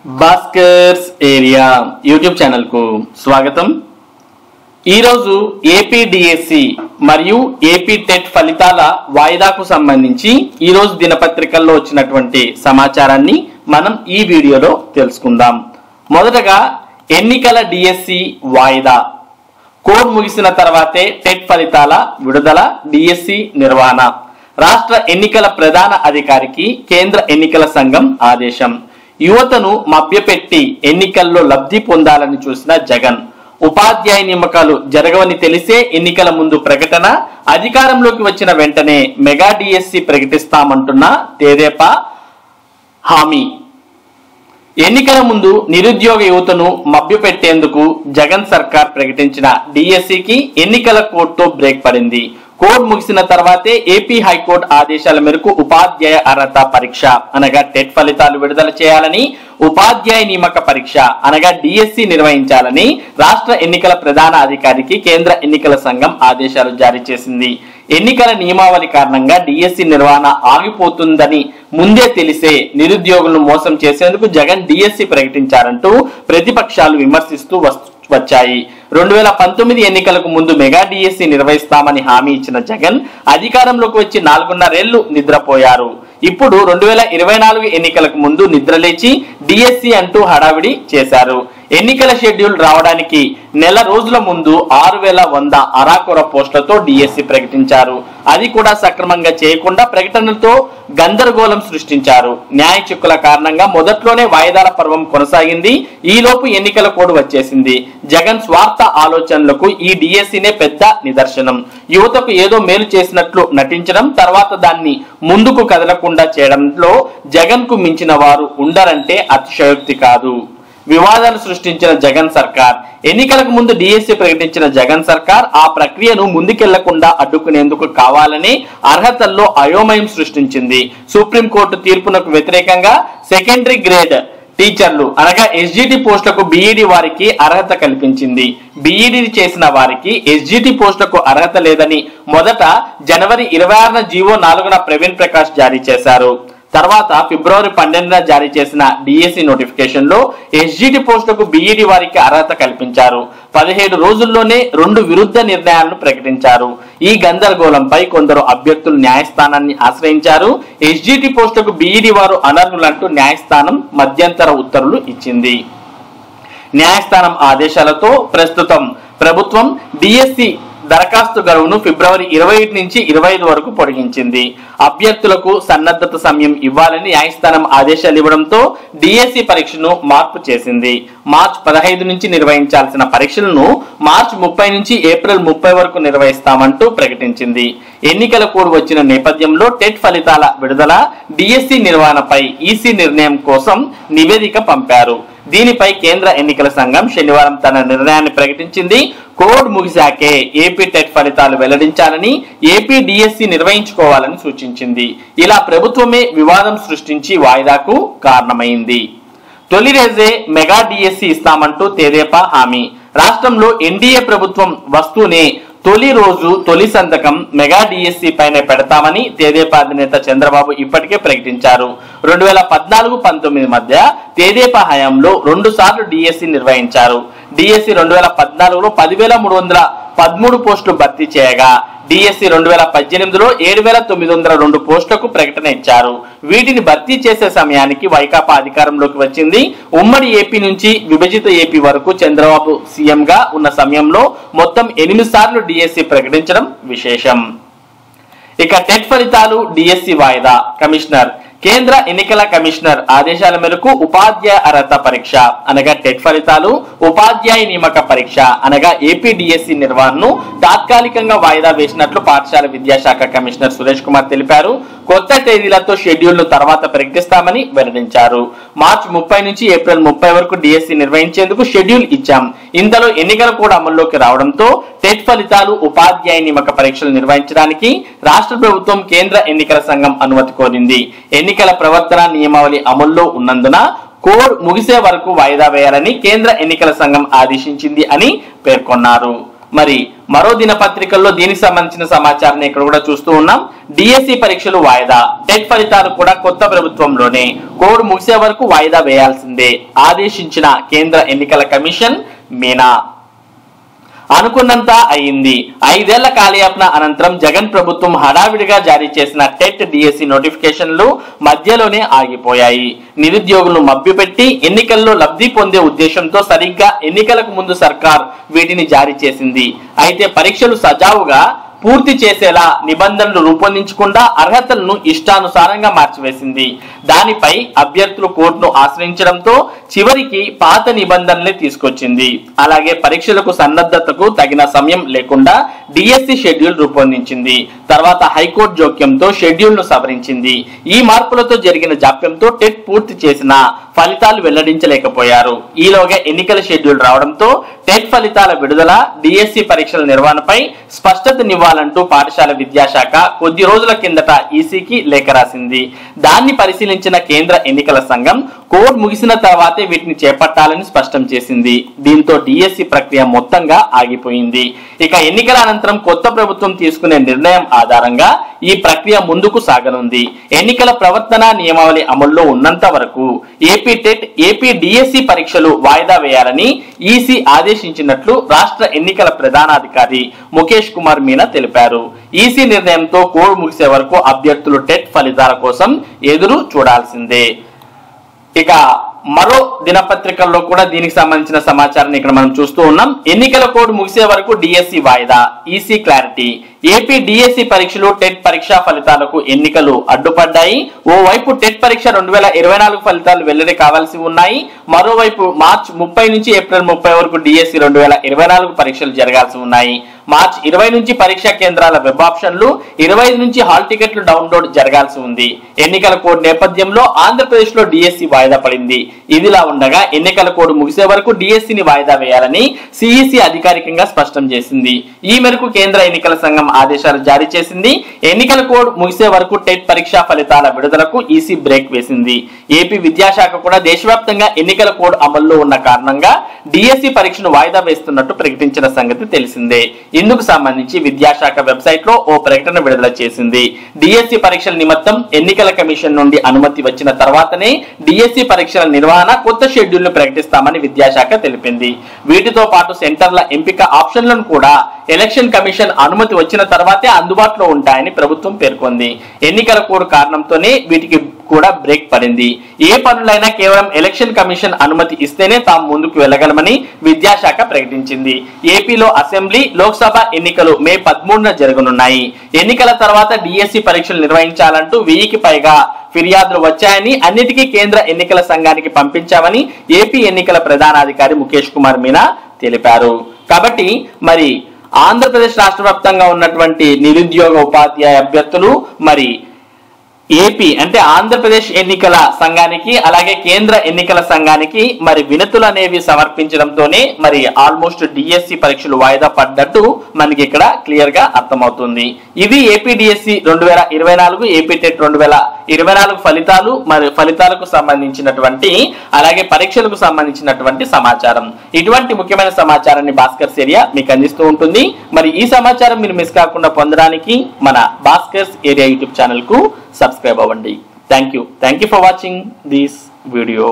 Bhaskar's area YouTube channel కు స్వాగతం. ఈరోజు ఏపీ డిఎస్సి మరియు ఏపీ టెట్ ఫలితాల వాయిదాకు సంబంధించి ఈరోజు దినపత్రికల్లో వచ్చినటువంటి సమాచారాన్ని మనం ఈ వీడియోలో తెలుసుకుందాం. మొదటగా ఎన్నికల డిఎస్సి వాయిదా, కోడ్ ముగిసిన తర్వాతే టెట్ ఫలితాల విడుదల, డిఎస్సి నిర్వహణ. రాష్ట్ర ఎన్నికల ప్రధాన అధికారికి కేంద్ర ఎన్నికల సంఘం ఆదేశం. యువతను మభ్యపెట్టి ఎన్నికల్లో లబ్ధి పొందాలని చూసిన జగన్. ఉపాధ్యాయ నియామకాలు జరగవని తెలిసే ఎన్నికల ముందు ప్రకటన, అధికారంలోకి వచ్చిన వెంటనే మెగా డిఎస్సి ప్రకటిస్తామంటున్న తెదేపా హామీ. ఎన్నికల ముందు నిరుద్యోగ యువతను మభ్యపెట్టేందుకు జగన్ సర్కార్ ప్రకటించిన డిఎస్సికి ఎన్నికల కోడ్తో బ్రేక్ పడింది. కోడ్ ముగిసిన తర్వాతే ఏపీ హైకోర్టు ఆదేశాల మేరకు ఉపాధ్యాయ అర్హత పరీక్ష అనగా టెట్ ఫలితాలు విడుదల చేయాలని, ఉపాధ్యాయ నియామక పరీక్ష అనగా డిఎస్సి నిర్వహించాలని రాష్ట్ర ఎన్నికల ప్రధాన అధికారికి కేంద్ర ఎన్నికల సంఘం ఆదేశాలు జారీ చేసింది. ఎన్నికల నియమావళి కారణంగా డిఎస్సి నిర్వహణ ఆగిపోతుందని ముందే తెలిసే నిరుద్యోగులను మోసం చేసేందుకు జగన్ డిఎస్సి ప్రకటించారంటూ ప్రతిపక్షాలు విమర్శిస్తూ వచ్చాయి. 2019 ఎన్నికలకు ముందు మెగా డిఎస్సి నిర్వహిస్తామని హామీ ఇచ్చిన జగన్ అధికారంలోకి వచ్చి 4.5 ఏళ్లు నిద్రపోయారు. ఇప్పుడు 2024 ఎన్నికలకు ముందు నిద్రలేచి డిఎస్సి అంటూ హడావిడి చేశారు. ఎన్నికల షెడ్యూల్ రావడానికి నెల రోజుల ముందు 6100 అరాకొర పోస్టులతో డిఎస్సి ప్రకటించారు. అది కూడా సక్రమంగా చేయకుండా ప్రకటనలతో గందరగోళం సృష్టించారు. న్యాయ చిక్కుల కారణంగా మొదట్లోనే వాయిదాల పర్వం కొనసాగింది. ఈలోపు ఎన్నికల కోడ్ వచ్చేసింది. జగన్ స్వార్థ ఆలోచనలకు ఈ డిఎస్సినే పెద్ద నిదర్శనం. యువతకు ఏదో మేలు చేసినట్లు నటించడం, తర్వాత దాన్ని ముందుకు కదలకుండా చేయడంలో జగన్ కు మించిన వారు ఉండరంటే అతిశయోక్తి కాదు. వివాదాలు సృష్టించిన జగన్ సర్కార్. ఎన్నికలకు ముందు డిఎస్సి ప్రకటించిన జగన్ సర్కార్ ఆ ప్రక్రియను ముందుకెళ్లకుండా అడ్డుకునేందుకు కావాలని అర్హతల్లో అయోమయం సృష్టించింది. సుప్రీంకోర్టు తీర్పునకు వ్యతిరేకంగా సెకండరీ గ్రేడ్ టీచర్లు అనగా ఎస్జిటి పోస్టులకు బిఈడి వారికి అర్హత కల్పించింది. బిఈడి చేసిన వారికి ఎస్జిటి పోస్టులకు అర్హత లేదని మొదట జనవరి 26న జీవో 4న ప్రవీణ్ ప్రకాష్ జారీ చేశారు. తర్వాత ఫిబ్రవరి 12న జారీ చేసిన డిఎస్సి నోటిఫికేషన్ లో ఎస్జిటి పోస్టులకు బిఈడి వారికి అర్హత కల్పించారు. 17 రోజుల్లోనే 2 విరుద్ధ నిర్ణయాలను ప్రకటించారు. ఈ గందరగోళంపై కొందరు అభ్యర్థులు న్యాయస్థానాన్ని ఆశ్రయించారు. ఎస్జిటి పోస్టులకు బిఈడి వారు అనర్హులంటూ న్యాయస్థానం మధ్యంతర ఉత్తర్వులు ఇచ్చింది. న్యాయస్థానం ఆదేశాలతో ప్రస్తుతం ప్రభుత్వం డిఎస్సి దరఖాస్తు గడువును ఫిబ్రవరి 21 నుంచి 25 వరకు పొడిగించింది. అభ్యర్థులకు సన్నద్ధత సమయం ఇవ్వాలని న్యాయస్థానం ఆదేశాలు ఇవ్వడంతో డిఎస్సి పరీక్షను మార్పు చేసింది. మార్చి 15 నుంచి నిర్వహించాల్సిన పరీక్షలను మార్చి 30 నుంచి ఏప్రిల్ 30 వరకు నిర్వహిస్తామంటూ ప్రకటించింది. ఎన్నికల కోడ్ వచ్చిన నేపథ్యంలో టెట్ ఫలితాల విడుదల, డిఎస్సి నిర్వహణపై ఈసీ నిర్ణయం కోసం నివేదిక పంపారు. దీనిపై కేంద్ర ఎన్నికల సంఘం శనివారం తన నిర్ణయాన్ని ప్రకటించింది. కోడ్ ముగిశాకే ఏపీ టెట్ ఫలితాలు వెల్లడించాలని, ఏపీ డిఎస్సి నిర్వహించుకోవాలని సూచించింది. ఇలా ప్రభుత్వమే వివాదం సృష్టించి వాయిదాకు కారణమైంది. తొలి రోజే మెగా డిఎస్సి ఇస్తామంటూ తెదేపా హామీ. రాష్ట్రంలో ఎన్డీఏ ప్రభుత్వం వస్తూనే తొలి రోజు తొలి సంతకం మెగా డిఎస్సి పైనే పెడతామని తెదేపా అధినేత చంద్రబాబు ఇప్పటికే ప్రకటించారు. 2014-19 మధ్య తెదేపా హయాంలో 2 సార్లు డిఎస్సి నిర్వహించారు. డిఎస్సి 2014లో 10,313 పోస్టులు భర్తీ చేయగా డిఎస్సి 2018లో 7,902 పోస్టులకు ప్రకటన ఇచ్చారు. వీటిని భర్తీ చేసే సమయానికి వైకాపా అధికారంలోకి వచ్చింది. ఉమ్మడి ఏపీ నుంచి విభజిత ఏపీ వరకు చంద్రబాబు సీఎంగా ఉన్న సమయంలో మొత్తం 8 సార్లు డిఎస్సి ప్రకటించడం విశేషం. ఇక టెట్ ఫలితాలు, డిఎస్సి వాయిదా. కమిషనర్. కేంద్ర ఎన్నికల కమిషనర్ ఆదేశాల మేరకు ఉపాధ్యాయ అర్హత పరీక్ష అనగా టెట్ ఫలితాలు, ఉపాధ్యాయ నియామక పరీక్ష అనగా ఏపీ డిఎస్సి నిర్వహణను తాత్కాలికంగా వాయిదా వేసినట్లు పాఠశాల విద్యాశాఖ కమిషనర్ సురేష్ కుమార్ తెలిపారు. కొత్త తేదీలతో షెడ్యూల్ ను తర్వాత ప్రకటిస్తామని వెల్లడించారు. మార్చి 30 నుంచి ఏప్రిల్ 30 వరకు డిఎస్సి నిర్వహించేందుకు షెడ్యూల్ ఇచ్చాం. ఇంతలో ఎన్నికలు కూడా అమల్లోకి రావడంతో టెట్ ఫలితాలు, ఉపాధ్యాయ నియామక పరీక్షలు నిర్వహించడానికి రాష్ట్ర ప్రభుత్వం కేంద్ర ఎన్నికల సంఘం అనుమతి కోరింది. ఎన్నికల ప్రవర్తన నియమావళి అమల్లో ఉన్నందున కోడ్ ముగిసే వరకు వాయిదా వేయాలని కేంద్ర ఎన్నికల సంఘం ఆదేశించింది అని పేర్కొన్నారు. మరి మరో దినపత్రికల్లో దీనికి సంబంధించిన సమాచారాన్ని ఇక్కడ కూడా చూస్తూ ఉన్నాం. డిఎస్సి పరీక్షలు వాయిదా, టెట్ ఫలితాలు కూడా కొత్త ప్రభుత్వంలోనే, కోడ్ ముగిసే వరకు వాయిదా వేయాల్సిందే ఆదేశించిన కేంద్ర ఎన్నికల కమిషన్. మీనా అనుకున్నంత అయింది. 5 ఏళ్ల కాలయాపన అనంతరం జగన్ ప్రభుత్వం హడావిడిగా జారీ చేసిన టెట్ డిఎస్సి నోటిఫికేషన్లు మధ్యలోనే ఆగిపోయాయి. నిరుద్యోగులను మభ్యపెట్టి ఎన్నికల్లో లబ్ధి పొందే ఉద్దేశంతో సరిగ్గా ఎన్నికలకు ముందు సర్కార్ వీటిని జారీ చేసింది. అయితే పరీక్షలు సజావుగా పూర్తి చేసేలా నిబంధనలు రూపొందించకుండా అర్హతలను ఇష్టానుసారంగా మార్చివేసింది. దానిపై అభ్యర్థులు కోర్టును ఆశ్రయించడంతో చివరికి పాత నిబంధనలే తీసుకొచ్చింది. అలాగే పరీక్షలకు సన్నద్ధతకు తగిన సమయం లేకుండా డిఎస్సి షెడ్యూల్ రూపొందించింది. తర్వాత హైకోర్టు జోక్యంతో షెడ్యూల్ ను సవరించింది. ఈ మార్పులతో జరిగిన జాప్యంతో టెట్ పూర్తి చేసిన ఫలితాలు వెల్లడించలేకపోయారు. ఈలోగా ఎన్నికల షెడ్యూల్ రావడంతో టెట్ ఫలితాల విడుదల, డిఎస్సి పరీక్షల నిర్వహణపై స్పష్టతనివ్వాలంటూ పాఠశాల విద్యాశాఖ కొద్ది రోజుల కిందట ఈసీకి లేఖ రాసింది. దాన్ని పరిశీలించిన కేంద్ర ఎన్నికల సంఘం కోడ్ ముగిసిన తర్వాతే వీటిని చేపట్టాలని స్పష్టం చేసింది. దీంతో డిఎస్సి ప్రక్రియ మొత్తంగా ఆగిపోయింది. ఇక ఎన్నికల అనంతరం కొత్త ప్రభుత్వం తీసుకునే నిర్ణయం ఆధారంగా ఈ ప్రక్రియ ముందుకు సాగనుంది. ఎన్నికల ప్రవర్తన నియమావళి అమల్లో ఉన్నంత వరకు ఏపీ టెట్, ఏపీ డిఎస్సి పరీక్షలు వాయిదా వేయాలని ఈసీ ఆదేశించినట్లు రాష్ట్ర ఎన్నికల ప్రధానాధికారి ముఖేష్ కుమార్ మీనా తెలిపారు. ఈసీ నిర్ణయంతో కోడ్ ముగిసే వరకు అభ్యర్థులు టెట్ ఫలితాల కోసం ఎదురు చూడాల్సిందే. ఇక మరో దినపత్రికల్లో కూడా దీనికి సంబంధించిన సమాచారాన్ని ఇక్కడ మనం చూస్తూ ఉన్నాం. ఎన్నికల కోడ్ ముగిసే వరకు డిఎస్సి వాయిదా, ఈసీ క్లారిటీ. ఏపీ డిఎస్సి పరీక్షలు, టెట్ పరీక్షా ఫలితాలకు ఎన్నికలు అడ్డుపడ్డాయి. ఓవైపు టెట్ పరీక్ష 2024 ఫలితాలు వెల్లడి కావాల్సి ఉన్నాయి. మరోవైపు మార్చి 30 నుంచి ఏప్రిల్ 30 వరకు డిఎస్సి 2024 పరీక్షలు జరగాల్సి ఉన్నాయి. మార్చి 20 నుంచి పరీక్షా కేంద్రాల వెబ్ ఆప్షన్లు, 25 నుంచి హాల్ టికెట్లు డౌన్లోడ్ జరగాల్సి ఉంది. ఎన్నికల కోడ్ నేపథ్యంలో ఆంధ్రప్రదేశ్ లో డిఎస్సి వాయిదా పడింది. ఇదిలా ఉండగా ఎన్నికల కోడ్ ముగిసే వరకు డిఎస్సిని వాయిదా వేయాలని సిఈసి అధికారికంగా స్పష్టం చేసింది. ఈ మేరకు కేంద్ర ఎన్నికల సంఘం ఆదేశాలు జారీ చేసింది. ఎన్నికల కోడ్ ముగిసే వరకు టెట్ పరీక్షా ఫలితాల విడుదలకు ఈసీ బ్రేక్ వేసింది. ఏపీ విద్యాశాఖ కూడా దేశవ్యాప్తంగా ఎన్నికల కోడ్ అమల్లో ఉన్న కారణంగా డిఎస్సి పరీక్షను వాయిదా వేస్తున్నట్టు ప్రకటించిన సంగతి తెలిసిందే. ఇందుకు సంబంధించి విద్యాశాఖ వెబ్సైట్ లో ఓ ప్రకటన విడుదల చేసింది. డిఎస్సి పరీక్షల నిమిత్తం ఎన్నికల కమిషన్ నుండి అనుమతి వచ్చిన తర్వాతనే డిఎస్సి పరీక్షల నిర్వహణ కొత్త షెడ్యూల్ ను ప్రకటిస్తామని విద్యాశాఖ తెలిపింది. వీటితో పాటు సెంటర్ల ఎంపిక ఆప్షన్లను కూడా ఎలక్షన్ కమిషన్ అనుమతి వచ్చిన తర్వాతే అందుబాటులో ఉంటాయని ప్రభుత్వం పేర్కొంది. ఎన్నికల కోడ్ కారణంతోనే వీటికి కూడా బ్రేక్ పడింది. ఏ పనులైనా కేవలం ఎలక్షన్ కమిషన్ అనుమతి ఇస్తేనే తాము ముందుకు వెళ్ళగలమని విద్యాశాఖ ప్రకటించింది. ఏపీలో అసెంబ్లీ, లోక్సభ ఎన్నికలు మే 13న జరగనున్నాయి. ఎన్నికల తర్వాత డిఎస్సి పరీక్షలు నిర్వహించాలంటూ 1000కి పైగా ఫిర్యాదులు వచ్చాయని, అన్నిటికీ కేంద్ర ఎన్నికల సంఘానికి పంపించామని ఏపీ ఎన్నికల ప్రధానాధికారి ముఖేష్ కుమార్ మీనా తెలిపారు. కాబట్టి మరి ఆంధ్రప్రదేశ్ రాష్ట్ర వ్యాప్తంగా ఉన్నటువంటి నిరుద్యోగ ఉపాధ్యాయ అభ్యర్థులు మరి ఏపీ అంటే ఆంధ్రప్రదేశ్ ఎన్నికల సంఘానికి అలాగే కేంద్ర ఎన్నికల సంఘానికి మరి వినతులు అనేవి సమర్పించడంతోనే మరి ఆల్మోస్ట్ డిఎస్సి పరీక్షలు వాయిదా పడ్డట్టు మనకి ఇక్కడ క్లియర్ గా అర్థమవుతుంది. ఇది ఏపీ డిఎస్సి 2024, ఏపీ టెట్ 2024 ఫలితాలు మరి ఫలితాలకు సంబంధించినటువంటి అలాగే పరీక్షలకు సంబంధించినటువంటి సమాచారం. ఇటువంటి ముఖ్యమైన సమాచారాన్ని భాస్కర్స్ ఏరియా మీకు అందిస్తూ ఉంటుంది. మరి ఈ సమాచారం మీరు మిస్ కాకుండా పొందడానికి మన భాస్కర్స్ ఏరియా యూట్యూబ్ ఛానల్ కు సబ్స్క్రైబ్ అవ్వండి. Thank you for watching this video.